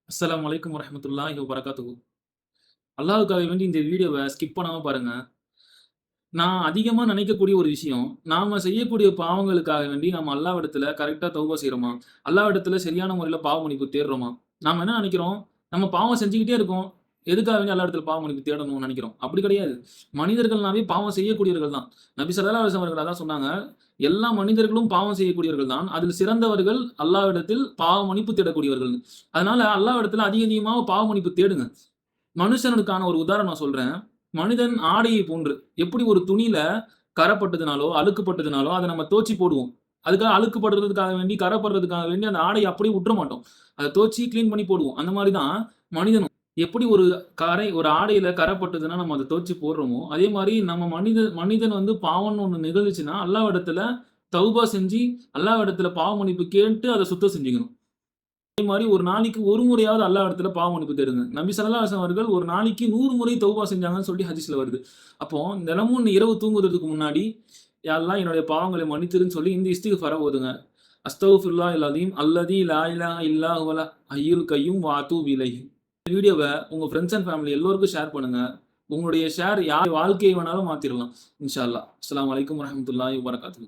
அஸ்ஸலாமு அலைக்கும் வரஹ்மத்துல்லாஹி வபரகாத்துஹு. அல்லாஹ்வுக்காக வேண்டி இந்த வீடியோவ ஸ்கிப் பண்ணாம பாருங்க. நான் அதிகமா நினைக்கக்கூடிய ஒரு விஷயம், நாம செய்யக்கூடிய பாவங்களுக்காக வேண்டி நம்ம அல்லாஹ்விடத்துல கரெக்ட்டா தௌபா செய்றோமா? அல்லாஹ்விடத்துல சரியான முறையில பாவ மன்னிப்பு தேடுறோமா? நாம என்ன நெனைக்கிறோம், நம்ம பாவம் செஞ்சுக்கிட்டே இருக்கோம். எதுக்காக வேண்டி அல்லாஹ்விடத்துல பாவ மன்னிப்பு தேடணும்னு நெனைக்கிறோம். அப்படி கிடையாது. மனிதர்கள்னாவே பாவம் செய்யக்கூடியவர்கள் தான். நபி ஸல்லல்லாஹு அலைஹி வஸல்லம் அவர்கள் அதான் சொன்னாங்க. எல்லா மனிதர்களும் பாவம் செய்யக்கூடியவர்கள் தான். அதில் சிறந்தவர்கள் அல்லாஹ்விடத்தில் பாவ மன்னிப்பு தேடக்கூடியவர்கள்ன்னு. அதனால அல்லாஹ்விடத்துல அதிக அதிகமா பாவ மன்னிப்பு தேடுங்க. மனுஷனுக்கான ஒரு உதாரணம் நான் சொல்றேன். மனிதன் ஆடையை போன்று. எப்படி ஒரு துணியில கரை பட்டதுனாலோ, அழுக்கு பட்டதுனாலோ, அத நம்ம துவச்சு போடுவோம். அதுக்காக அழுக்கு படுறதுக்காக வேண்டி, கரை படுறதுக்காக வேண்டி அந்த ஆடைய அப்படியே விட்டுற மாட்டோம். அத துவச்சு கிளீன் பண்ணி போடுவோம். அந்த மாரி தான் மனிதனும். எப்படி ஒரு ஒரு ஆடையில கரை பட்டதுன்னா நம்ம அத துவச்சு போடுறோமோ, அதே மாரி நம்ம மனிதன் வந்து பாவம்ன்னு ஒண்ணு நிகழ்ந்துச்சுன்னா, அல்லாஹ்விடத்துல தௌபா செஞ்சு, அல்லாஹ்விடத்துல பாவ மன்னிப்பு கேட்டு அத சுத்தம் செஞ்சுக்கணும். அதே மாரி ஒரு நாளைக்கு ஒரு முறையாவது அல்லாஹ் இடத்துல பாவ மன்னிப்பு தேடுங்க. நபி ஸல்லல்லாஹு அலைஹி வஸல்லம் அவர்கள் ஒரு நாளைக்கு 100 முறை தௌபா செஞ்சாங்கன்னு சொல்லி ஹதீஸ்ல வருது. அப்போ தினமும் நீ இரவு தூங்குறதுக்கு முன்னாடி, யா அல்லாஹ் என்னுடைய பாவங்களை மன்னித்திருன்னு சொல்லி இந்த இஸ்திக்ஃபார ஓதுங்க. அஸ்தக்ஃபிருல்லாஹில் அலீம் அல்லதி லா இலாஹ இல்லா ஹுவல் ஹய்யுல் கய்யூம் வ அத்தூபு இலைஹி. இந்த வீடியோவ உங்க ஃபிரெண்ட்ஸ் அண்ட் ஃபேமிலி எல்லோருக்கும் ஷேர் பண்ணுங்க. உங்களுடைய ஷேர் யார் வாழ்க்கையை வேணாலும் மாத்திரலாம். இன்ஷா அல்லாஹ். அஸ்ஸலாமு அலைக்கும் வரஹ்மத்துல்லாஹி வபரகாத்துஹு.